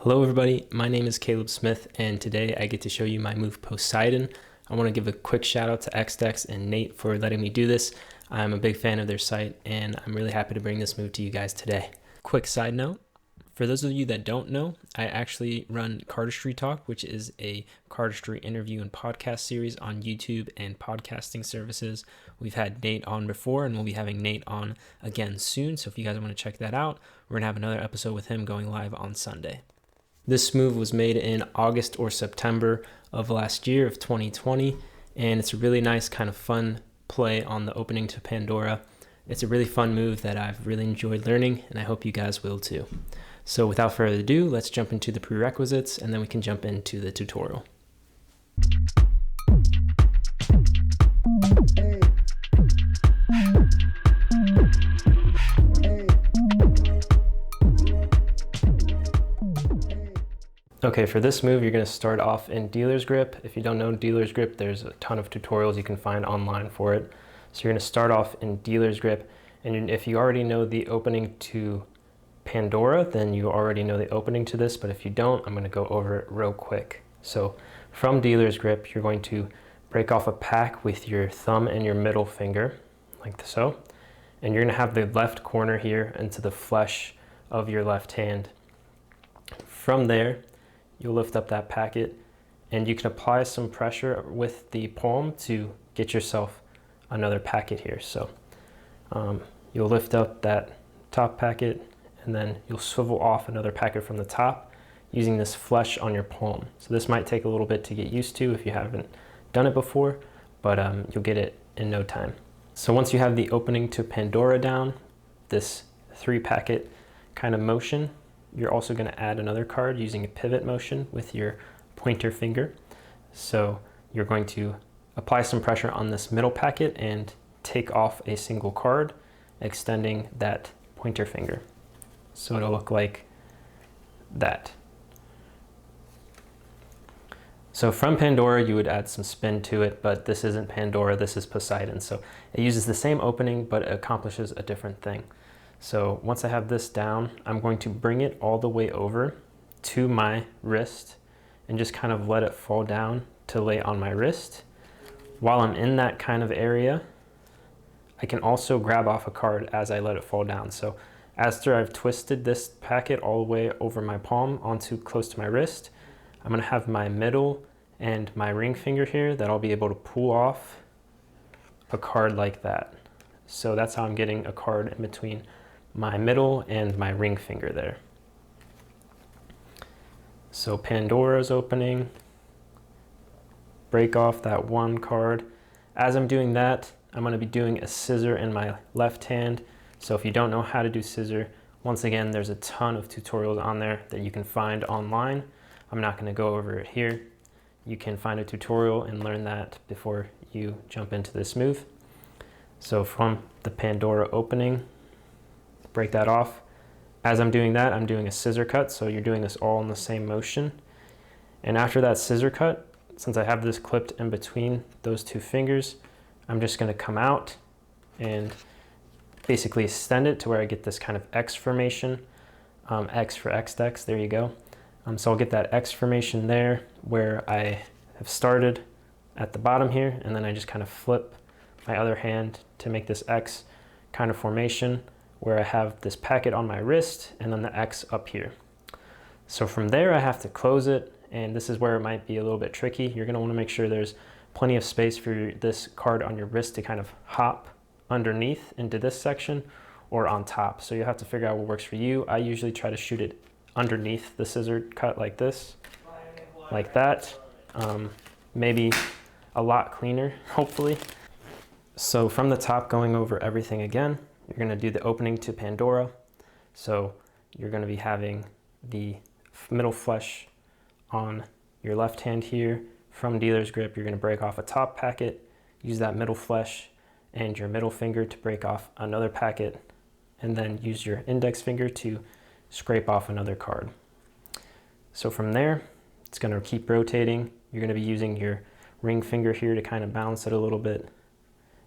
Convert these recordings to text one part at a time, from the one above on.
Hello everybody, my name is Caleb Smith and today I get to show you my move Poseidon. I want to give a quick shout out to XDex and Nate for letting me do this. I'm a big fan of their site and I'm really happy to bring this move to you guys today. Quick side note, for those of you that don't know, I actually run Cardistry Talk, which is a cardistry interview and podcast series on YouTube and podcasting services. We've had Nate on before and we'll be having Nate on again soon, so if you guys want to check that out, we're going to have another episode with him going live on Sunday. This move was made in August or September of last year of 2020, and it's a really nice kind of fun play on the opening to Pandora. It's a really fun move that I've really enjoyed learning, and I hope you guys will too. So without further ado, let's jump into the prerequisites, and then we can jump into the tutorial. Okay, for this move, you're going to start off in dealer's grip. If you don't know dealer's grip, there's a ton of tutorials you can find online for it. So you're going to start off in dealer's grip, and if you already know the opening to Pandora, then you already know the opening to this, but if you don't, I'm going to go over it real quick. So from dealer's grip, you're going to break off a pack with your thumb and your middle finger, like so, and you're going to have the left corner here into the flesh of your left hand. From there, you'll lift up that packet and you can apply some pressure with the palm to get yourself another packet here. So you'll lift up that top packet and then you'll swivel off another packet from the top using this flesh on your palm. So this might take a little bit to get used to if you haven't done it before, but you'll get it in no time. So once you have the opening to Pandora down, this 3-packet kind of motion, you're also going to add another card using a pivot motion with your pointer finger. So you're going to apply some pressure on this middle packet and take off a single card, extending that pointer finger. So it'll look like that. So from Pandora, you would add some spin to it, but this isn't Pandora, this is Poseidon. So it uses the same opening, but it accomplishes a different thing. So once I have this down, I'm going to bring it all the way over to my wrist and just kind of let it fall down to lay on my wrist. While I'm in that kind of area, I can also grab off a card as I let it fall down. So after I've twisted this packet all the way over my palm onto close to my wrist, I'm going to have my middle and my ring finger here that I'll be able to pull off a card like that. So that's how I'm getting a card in between my middle and my ring finger there. So Pandora's opening, break off that one card. As I'm doing that, I'm going to be doing a scissor in my left hand. So if you don't know how to do scissor, once again, there's a ton of tutorials on there that you can find online. I'm not going to go over it here. You can find a tutorial and learn that before you jump into this move. So from the Pandora opening, break that off. As I'm doing that, I'm doing a scissor cut, so you're doing this all in the same motion. And after that scissor cut, since I have this clipped in between those two fingers, I'm just going to come out and basically extend it to where I get this kind of X formation. X for XDex, there you go. So I'll get that X formation there where I have started at the bottom here, and then I just kind of flip my other hand to make this X kind of formation where I have this packet on my wrist and then the X up here. So from there I have to close it, and this is where it might be a little bit tricky. You're going to want to make sure there's plenty of space for this card on your wrist to kind of hop underneath into this section or on top. So you have to figure out what works for you. I usually try to shoot it underneath the scissor cut like this, like that. Maybe a lot cleaner, hopefully. So from the top, going over everything again, you're going to do the opening to Pandora. So you're going to be having the middle flesh on your left hand here. From dealer's grip, you're going to break off a top packet, use that middle flesh and your middle finger to break off another packet, and then use your index finger to scrape off another card. So from there, it's going to keep rotating. You're going to be using your ring finger here to kind of balance it a little bit.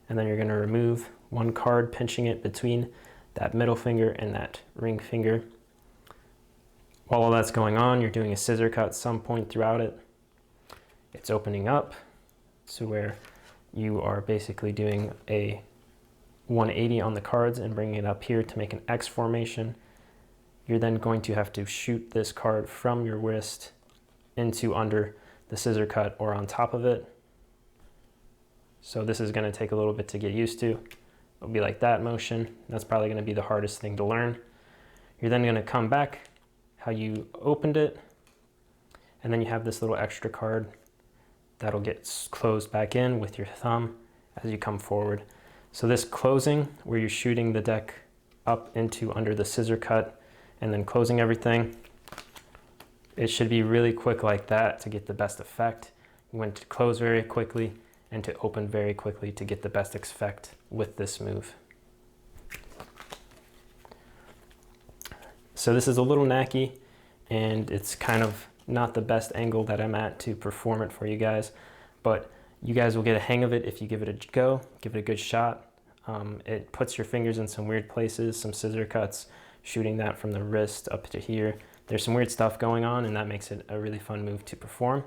And then you're going to remove one card, pinching it between that middle finger and that ring finger. While all that's going on, you're doing a scissor cut at some point throughout it. It's opening up to where you are basically doing a 180 on the cards and bringing it up here to make an X formation. You're then going to have to shoot this card from your wrist into under the scissor cut or on top of it. So this is going to take a little bit to get used to. It'll be like that motion. That's probably going to be the hardest thing to learn. You're then going to come back how you opened it, and then you have this little extra card that'll get closed back in with your thumb as you come forward. So this closing, where you're shooting the deck up into under the scissor cut and then closing everything, it should be really quick like that to get the best effect. You want to close very quickly and to open very quickly to get the best effect with this move. So this is a little knacky, and it's kind of not the best angle that I'm at to perform it for you guys, but you guys will get a hang of it if you give it a go, give it a good shot. It puts your fingers in some weird places, some scissor cuts, shooting that from the wrist up to here. There's some weird stuff going on, and that makes it a really fun move to perform.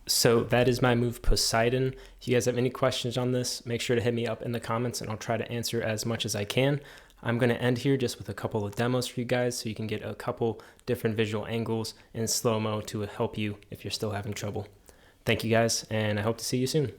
So that is my move, Poseidon. If you guys have any questions on this, make sure to hit me up in the comments and I'll try to answer as much as I can. I'm going to end here just with a couple of demos for you guys so you can get a couple different visual angles in slow-mo to help you if you're still having trouble. Thank you guys, and I hope to see you soon.